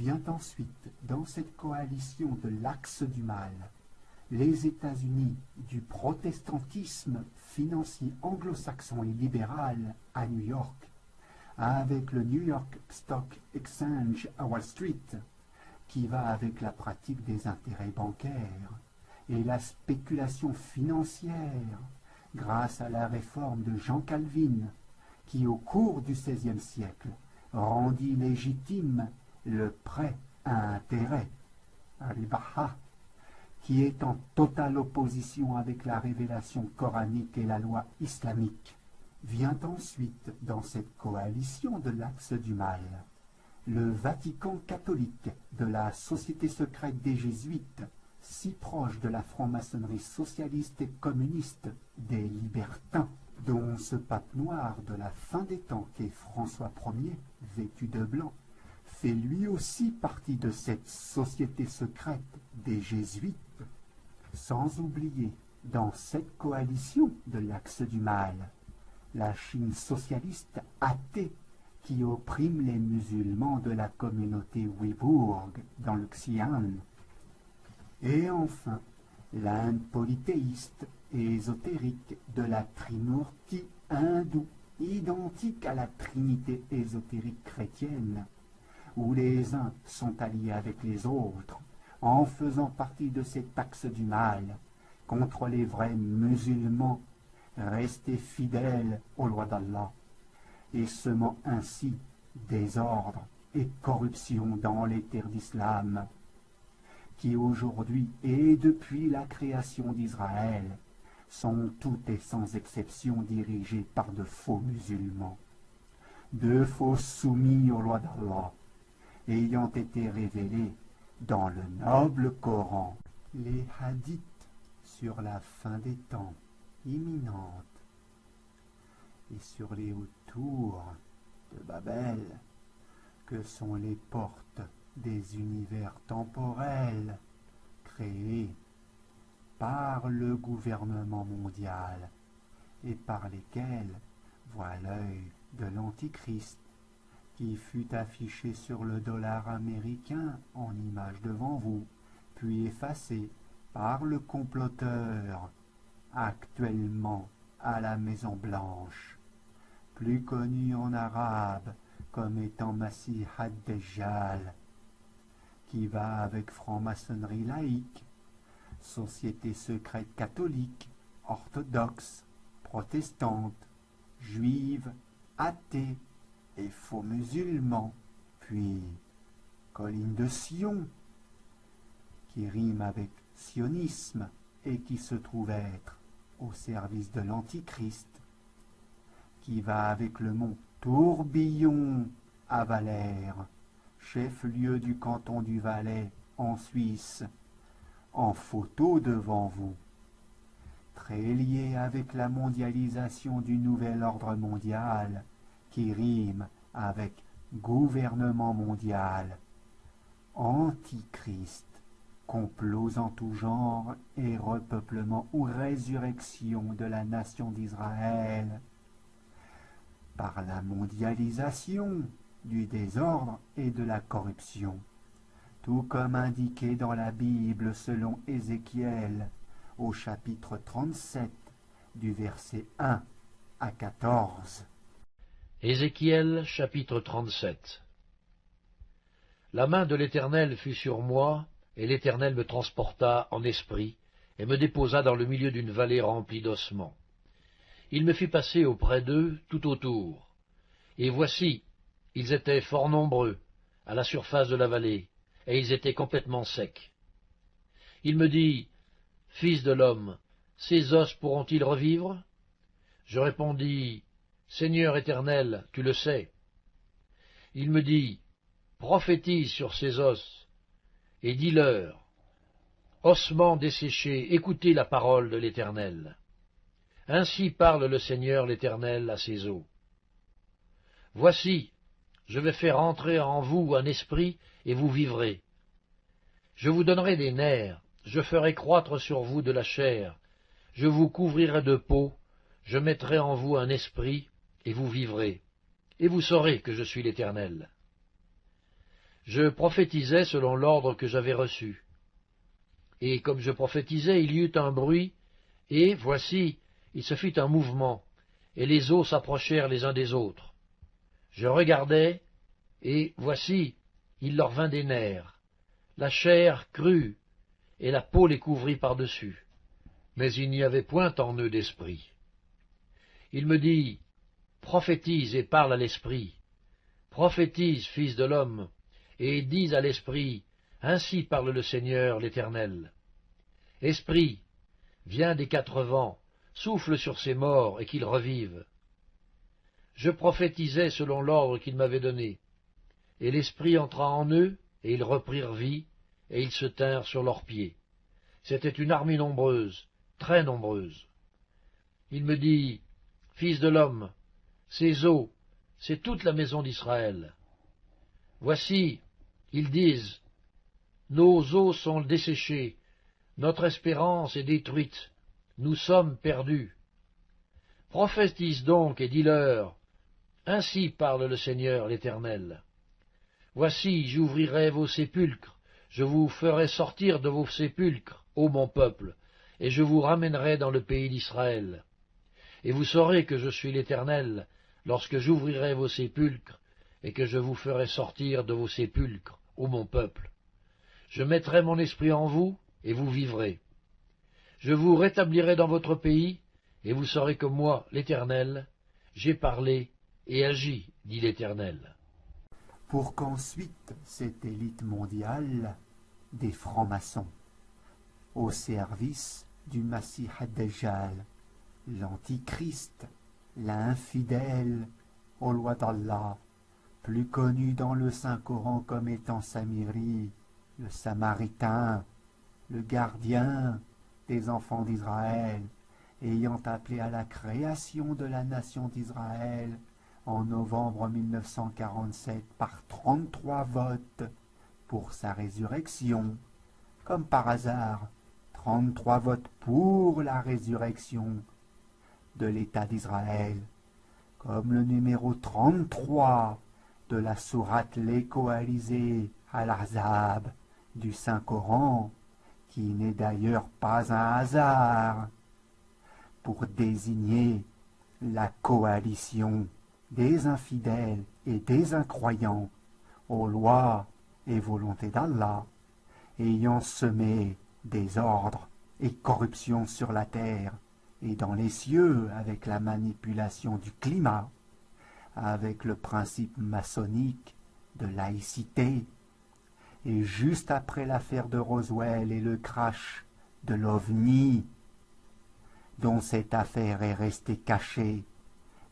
Vient ensuite, dans cette coalition de l'axe du mal, les États-Unis du protestantisme financier anglo-saxon et libéral à New York, avec le New York Stock Exchange à Wall Street, qui va avec la pratique des intérêts bancaires et la spéculation financière, grâce à la réforme de Jean Calvin, qui au cours du XVIe siècle rendit légitime le prêt à intérêt, ribaha, qui est en totale opposition avec la révélation coranique et la loi islamique. Vient ensuite, dans cette coalition de l'axe du mal, le Vatican catholique de la société secrète des Jésuites, si proche de la franc-maçonnerie socialiste et communiste des libertins, dont ce pape noir de la fin des temps qu'est François Ier, vêtu de blanc, fait lui aussi partie de cette société secrète des Jésuites, sans oublier, dans cette coalition de l'axe du mal, la Chine socialiste athée qui opprime les musulmans de la communauté ouïghour dans le Xi'an. Et enfin, l'Inde polythéiste et ésotérique de la Trimurti hindoue, identique à la Trinité ésotérique chrétienne, où les uns sont alliés avec les autres, en faisant partie de cet axe du mal, contre les vrais musulmans, restés fidèles aux lois d'Allah, et semant ainsi désordre et corruption dans les terres d'islam, qui aujourd'hui et depuis la création d'Israël sont toutes et sans exception dirigées par de faux musulmans, de faux soumis aux lois d'Allah, ayant été révélés dans le noble Coran, les hadiths sur la fin des temps imminente et sur les hautes tours de Babel, que sont les portes des univers temporels créés par le gouvernement mondial et par lesquels voit l'œil de l'Antichrist, qui fut affiché sur le dollar américain en image devant vous, puis effacé par le comploteur actuellement à la Maison Blanche, plus connu en arabe comme étant Masih ad-Dajjal, qui va avec franc-maçonnerie laïque, société secrète catholique, orthodoxe, protestante, juive, athée et faux musulmans, puis colline de Sion, qui rime avec sionisme et qui se trouve être au service de l'Antichrist, qui va avec le mont Tourbillon à Valère, chef-lieu du canton du Valais en Suisse, en photo devant vous, très lié avec la mondialisation du nouvel ordre mondial, qui rime avec gouvernement mondial, antichrist, complots en tout genre et repeuplement ou résurrection de la nation d'Israël, par la mondialisation du désordre et de la corruption, tout comme indiqué dans la Bible selon Ézéchiel au chapitre 37 du verset 1 à 14. Ézéchiel chapitre 37. La main de l'Éternel fut sur moi, et l'Éternel me transporta en esprit, et me déposa dans le milieu d'une vallée remplie d'ossements. Il me fit passer auprès d'eux tout autour. Et voici, ils étaient fort nombreux, à la surface de la vallée, et ils étaient complètement secs. Il me dit, « Fils de l'homme, ces os pourront-ils revivre ?» Je répondis, « Seigneur éternel, tu le sais. » Il me dit, « Prophétise sur ces os, et dis-leur, ossements desséchés, écoutez la parole de l'Éternel. Ainsi parle le Seigneur l'Éternel à ces eaux. Voici, je vais faire entrer en vous un esprit, et vous vivrez. Je vous donnerai des nerfs, je ferai croître sur vous de la chair, je vous couvrirai de peau, je mettrai en vous un esprit, et vous vivrez, et vous saurez que je suis l'Éternel. Je prophétisais selon l'ordre que j'avais reçu. Et comme je prophétisais, il y eut un bruit, et, voici, il se fit un mouvement, et les eaux s'approchèrent les uns des autres. Je regardai, et, voici, il leur vint des nerfs. La chair crut, et la peau les couvrit par-dessus. Mais il n'y avait point en eux d'esprit. Il me dit, prophétise et parle à l'esprit. Prophétise, fils de l'homme, et dis à l'esprit, ainsi parle le Seigneur l'Éternel. Esprit, viens des quatre vents, souffle sur ces morts et qu'ils revivent. Je prophétisais selon l'ordre qu'il m'avait donné, et l'esprit entra en eux, et ils reprirent vie, et ils se tinrent sur leurs pieds. C'était une armée nombreuse, très nombreuse. Il me dit, fils de l'homme, ces eaux, c'est toute la maison d'Israël. Voici, ils disent, nos eaux sont desséchées, notre espérance est détruite, nous sommes perdus. Prophétise donc et dis-leur, ainsi parle le Seigneur l'Éternel. Voici, j'ouvrirai vos sépulcres, je vous ferai sortir de vos sépulcres, ô mon peuple, et je vous ramènerai dans le pays d'Israël. Et vous saurez que je suis l'Éternel, lorsque j'ouvrirai vos sépulcres, et que je vous ferai sortir de vos sépulcres, ô mon peuple. Je mettrai mon esprit en vous, et vous vivrez. Je vous rétablirai dans votre pays, et vous saurez que moi, l'Éternel, j'ai parlé et agi, dit l'Éternel. Pour qu'ensuite cette élite mondiale des francs-maçons, au service du Masih ad-Dajjal, l'Antichrist, l'infidèle aux lois d'Allah, plus connu dans le Saint-Coran comme étant Samiri, le Samaritain, le gardien des enfants d'Israël, ayant appelé à la création de la nation d'Israël en novembre 1947 par 33 votes pour sa résurrection. Comme par hasard, 33 votes pour la résurrection de l'État d'Israël, comme le numéro 33 de la sourate Les Coalisés Al-Ahzab du Saint-Coran, qui n'est d'ailleurs pas un hasard, pour désigner la coalition des infidèles et des incroyants aux lois et volontés d'Allah, ayant semé désordre et corruption sur la terre et dans les cieux avec la manipulation du climat, avec le principe maçonnique de laïcité, et juste après l'affaire de Roswell et le crash de l'OVNI, dont cette affaire est restée cachée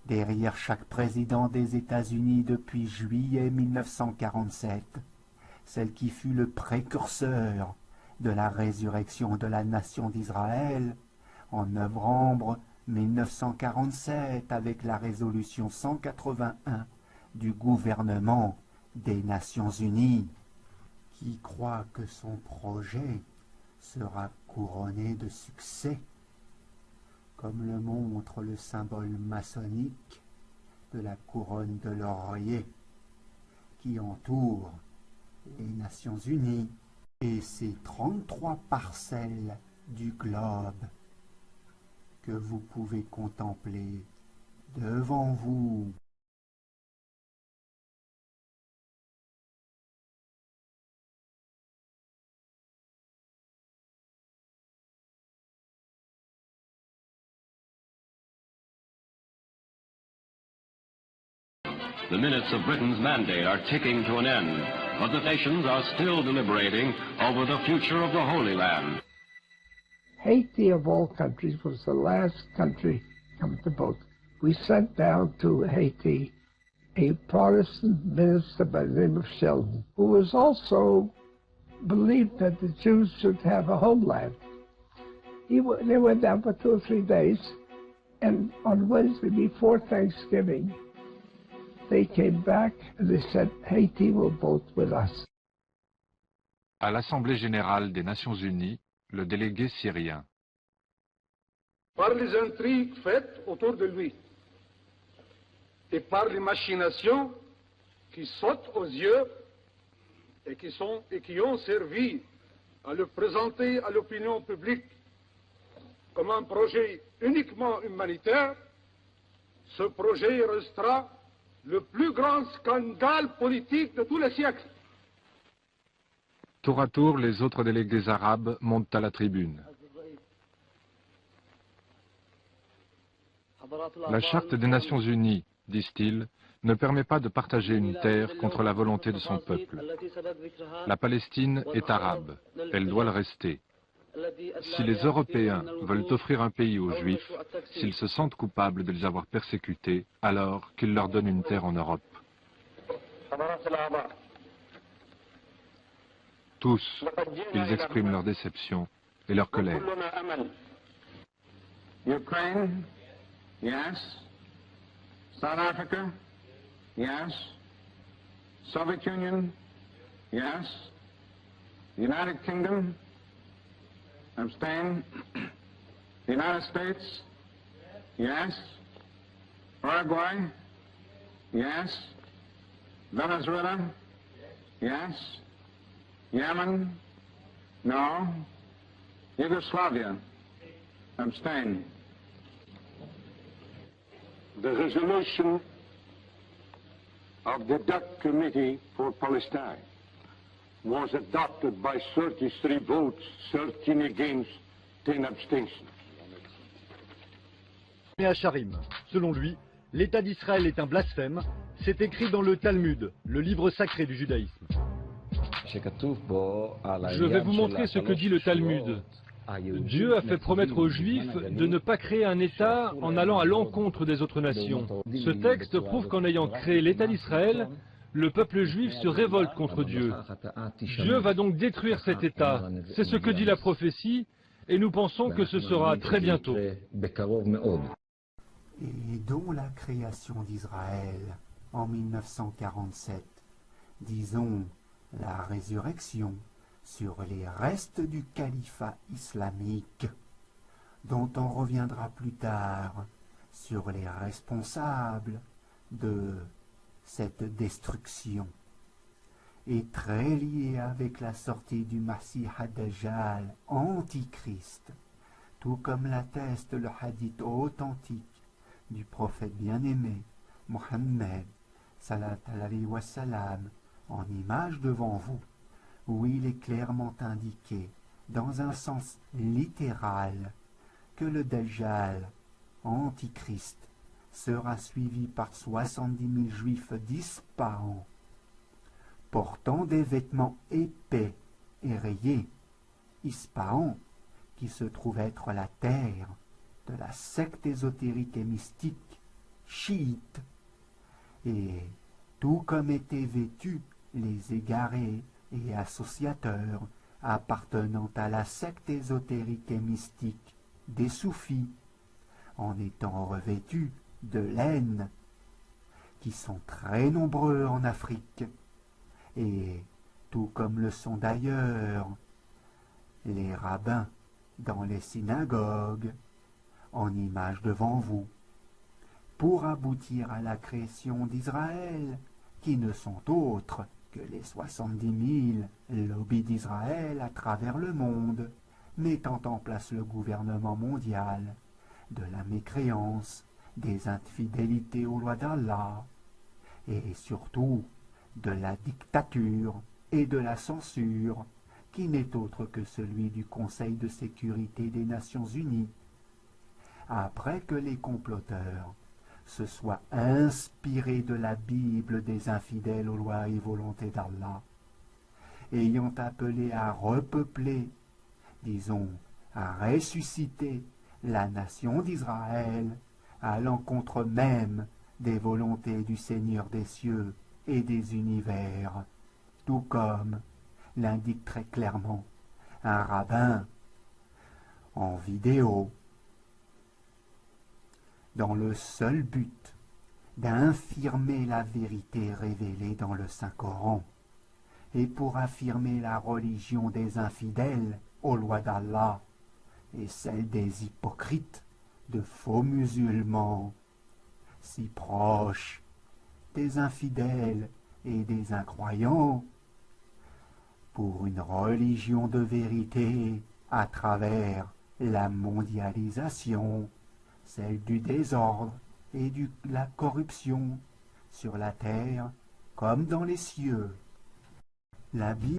derrière chaque président des États-Unis depuis juillet 1947, celle qui fut le précurseur de la résurrection de la nation d'Israël en novembre 1947 avec la résolution 181 du gouvernement des Nations Unies, qui croit que son projet sera couronné de succès, comme le montre le symbole maçonnique de la couronne de laurier qui entoure les Nations Unies et ces 33 parcelles du globe que vous pouvez contempler devant vous. The minutes of Britain's mandate are ticking to an end, but the nations are still deliberating over the future of the Holy Land. Haiti, of all countries, was the last country come to vote. We sent down to Haiti a Protestant minister by the name of Sheldon, who was also believed that the Jews should have a homeland. They went down for 2 or 3 days, and on Wednesday before Thanksgiving, they came back and they said, Haiti will vote with us. À l'Assemblée générale des Nations unies, le délégué syrien. Par les intrigues faites autour de lui et par les machinations qui sautent aux yeux, et qui ont servi à le présenter à l'opinion publique comme un projet uniquement humanitaire, ce projet restera le plus grand scandale politique de tous les siècles. Tour à tour, les autres délégués arabes montent à la tribune. La Charte des Nations Unies, disent-ils, ne permet pas de partager une terre contre la volonté de son peuple. La Palestine est arabe, elle doit le rester. Si les Européens veulent offrir un pays aux Juifs, s'ils se sentent coupables de les avoir persécutés, alors qu'ils leur donnent une terre en Europe. Tous, ils expriment leur déception et leur colère. Ukraine, yes. South Africa, yes. Soviet Union, yes. United Kingdom, abstain. The United States, yes. Paraguay, yes. Venezuela, yes. Yemen, no. Yugoslavia, abstain. The resolution of the Dutch Committee for Palestine was adopted by 33 votes, 13 against, 10 abstentions. Hacharim. Selon lui, l'État d'Israël est un blasphème. C'est écrit dans le Talmud, le livre sacré du judaïsme. Je vais vous montrer ce que dit le Talmud. Dieu a fait promettre aux Juifs de ne pas créer un État en allant à l'encontre des autres nations. Ce texte prouve qu'en ayant créé l'État d'Israël, le peuple juif se révolte contre Dieu. Dieu va donc détruire cet État. C'est ce que dit la prophétie, et nous pensons que ce sera très bientôt. Et dont la création d'Israël en 1947, disons la résurrection sur les restes du califat islamique, dont on reviendra plus tard sur les responsables de cette destruction, est très liée avec la sortie du Masih ad-Dajjal, antichrist, tout comme l'atteste le hadith authentique du prophète bien-aimé, Mohammed, salat alayhi wa salam, en image devant vous, où il est clairement indiqué, dans un sens littéral, que le Dajjal, antichrist, sera suivi par 70 000 juifs d'Ispahan, portant des vêtements épais et rayés. Ispahan, qui se trouve être la terre de la secte ésotérique et mystique chiite, et tout comme étaient vêtus les égarés et associateurs appartenant à la secte ésotérique et mystique des soufis, en étant revêtus de laine, qui sont très nombreux en Afrique, et tout comme le sont d'ailleurs les rabbins dans les synagogues, en image devant vous, pour aboutir à la création d'Israël, qui ne sont autres que les 70 000 lobbies d'Israël à travers le monde, mettant en place le gouvernement mondial de la mécréance, des infidélités aux lois d'Allah, et surtout de la dictature et de la censure, qui n'est autre que celui du Conseil de sécurité des Nations Unies. Après que les comploteurs se soient inspirés de la Bible des infidèles aux lois et volontés d'Allah, ayant appelé à repeupler, disons, à ressusciter la nation d'Israël à l'encontre même des volontés du Seigneur des cieux et des univers, tout comme l'indique très clairement un rabbin en vidéo, dans le seul but d'infirmer la vérité révélée dans le Saint-Coran, et pour affirmer la religion des infidèles aux lois d'Allah, et celle des hypocrites, de faux musulmans, si proches des infidèles et des incroyants, pour une religion de vérité à travers la mondialisation, celle du désordre et de la corruption sur la terre comme dans les cieux. La Bible